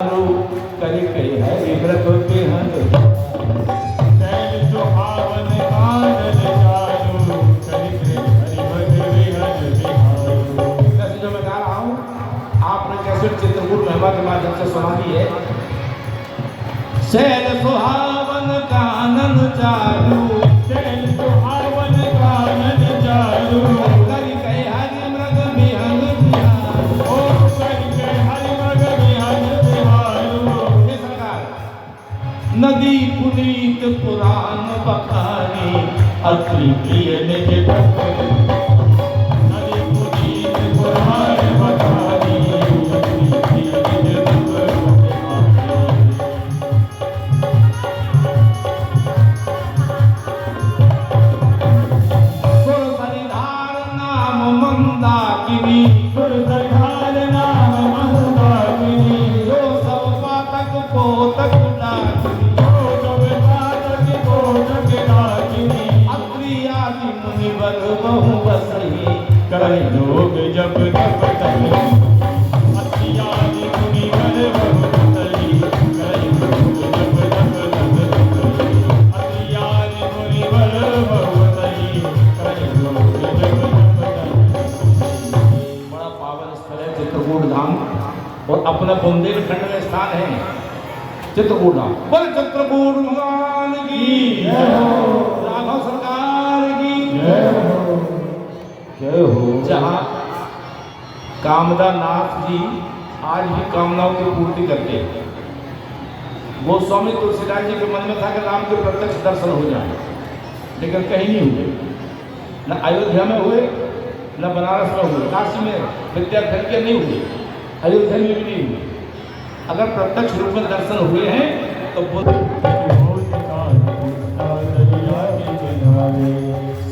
करे कई है व्रत होते हैं शैल सुहावन कानन चालू चरित्र हरिभद्र विहज बिहारू। जैसे जो मैं गा रहा हूँ आपने कैसे चित्रकूट महिमा के माध्यम से सुना दी है। शैल सुहावन कानन चालू शैल सुहावन कानन चालू करी कई हरि मृग बिहंग बिहारू। ओ करिके हरिभद्र विहज बिहारू। हे सरकार नदी पुनीत पुराण बखानी अति प्रिय निज भक्त नदी पुनीत पुराण बखानी अति प्रिय निज भक्त। सुरसरिधार नाम मंदाकिनी सुरसरिधार नाम मंदाकिनी जो सब पातक पोतक डाकिनी अत्रि आदि मुनिवर बहु बसहि करे लोग जब जब तक अति आदि मुनिवर बहु बसहि करे लोग जब जब तक अति आदि मुनिवर बहु बसहि करे लोग जब जब तक। बड़ा पावन स्थल है चित्रकूट धाम और अपना बुंदेलखंड में स्थान है चित्रकूट धाम। बोल चित्रकूट भगवान की जय हो। राघव सरकार की जय हो। जय हो। जहाँ कामदा नाथ जी आज भी कामनाओं की पूर्ति करते हैं। गोस्वामी तुलसीदास जी के मन में था कि राम के प्रत्यक्ष दर्शन हो जाए, लेकिन कहीं नहीं हुए। न अयोध्या में हुए, न बनारस में हुए, काशी में विद्याधर नहीं हुए, अयोध्या में भी नहीं हुए। अगर प्रत्यक्ष रूप में दर्शन हुए हैं तो बुद्ध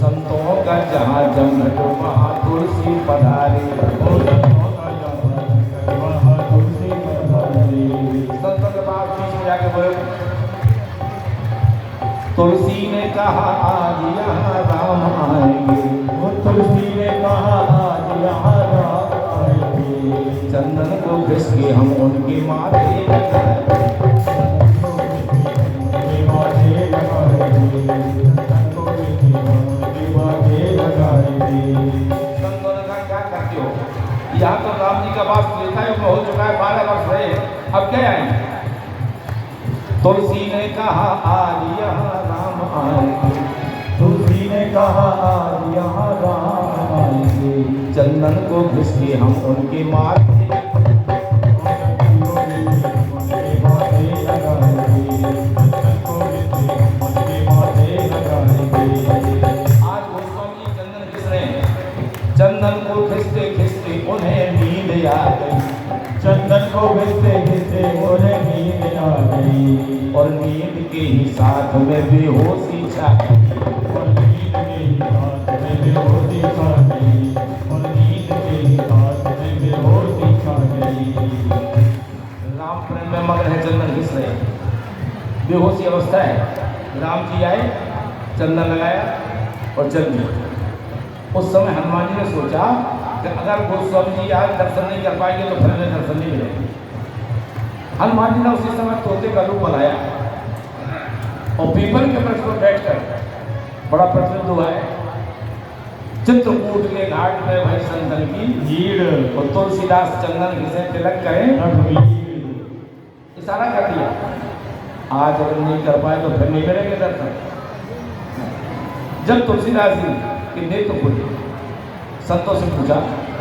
संतों का जहाँ जन्नत वहाँ तुलसी पधारे। संतों के पास बीच में जाके बोले तुलसी ने कहा आज यहाँ राम आएंगे। तुलसी ने कहा आज यहाँ राम आएंगे। चंदन को घिस के हम उनके माथे लगाएंगे। यहाँ तो राम जी का वास त्रेता युग में हो चुका है, 12 वर्ष रहे, अब क्या आएंगे। तुलसी ने कहा आज यहाँ राम आएंगे। तुलसी ने कहा आज यहाँ राम आएंगे। चंदन को घिस के हम उनके माथे आज गोस्वामी जी चंदन घिस रहे हैं। चंदन को घिसते घिसते उन्हें नींद आ गई। चंदन को घिसते घिसते उन्हें नींद आ गई। और नींद के ही साथ में बेहोशी छा गई। और नींद के ही साथ में बेहोशी छा गई। और नींद के ही साथ में बेहोशी छा गई। राम प्रेम में मग्न है, चंदन घिस रहे हैं, बेहोशी अवस्था है। राम जी आए, चंदन लगाया और चल दिए। उस समय हनुमान जी ने सोचा कि अगर गोस्वामी जी आज दर्शन नहीं कर पाएंगे तो फिर हमें दर्शन नहीं मिलेगा। हनुमान जी ने उसी समय तोते का रूप बनाया और पीपल के वृक्ष पर बैठकर बड़ा प्रचलित हुआ है चित्रकूट के घाट में भाई संतन की भीड़ और तुलसीदास चंदन घिसे तिलक करें, इशारा कर दिया आज अगर नहीं कर पाए तो फिर नहीं मिलेंगे दर्शन। जब तुलसीदास जी के नेत्र खुले, संतों से पूछा,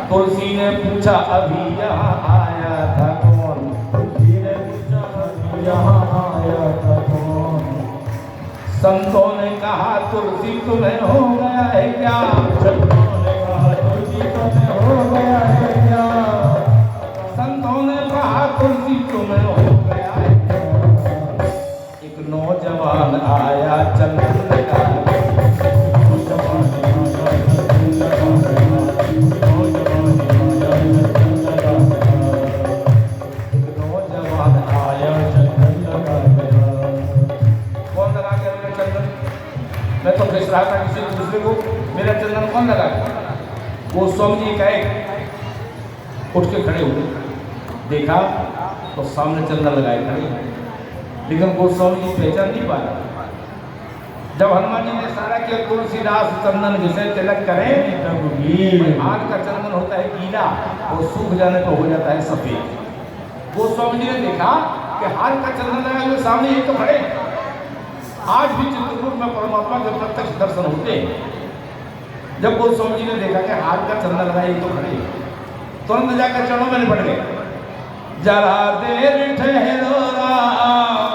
तुलसी ने पूछा अभी यहाँ आया था कौन। तुलसी ने पूछा अभी यहाँ आया था कौन। संतों ने कहा तुलसी तुम्हें हो गया है क्या। संतों ने कहा तुलसी तुम्हें हो गया है क्या। संतों ने कहा तुलसी तुम्हें हो गया है क्या। एक नौजवान आया चंदन लगा। मैं तो घिस रहा था किसी दूसरे को, मेरा चंदन कौन लगा। गोस्वामी जी कहे उठ के खड़े हुए, देखा तो सामने चंदन लगाए खड़े, लेकिन गोस्वामी जी पहचान नहीं पाए। जब हनुमान जी ने सारा किया तुलसीदास चंदन घिसे तिलक करें, तब वीर हाथ का चंदन होता है गीला और सूख जाने पर हो जाता है सफेद। गोस्वामी जी ने देखा कि हाथ का चंदन लगाए हुए सामने एक तो खड़े। आज भी चित्रकूट में परमात्मा के प्रत्यक्ष दर्शन होते हैं। जब गोस्वामी जी ने देखा कि हाथ का चंदन लगाए एक तो खड़े, तुरंत जाकर चरणों में निपट गए। जरा देर ठहरो राम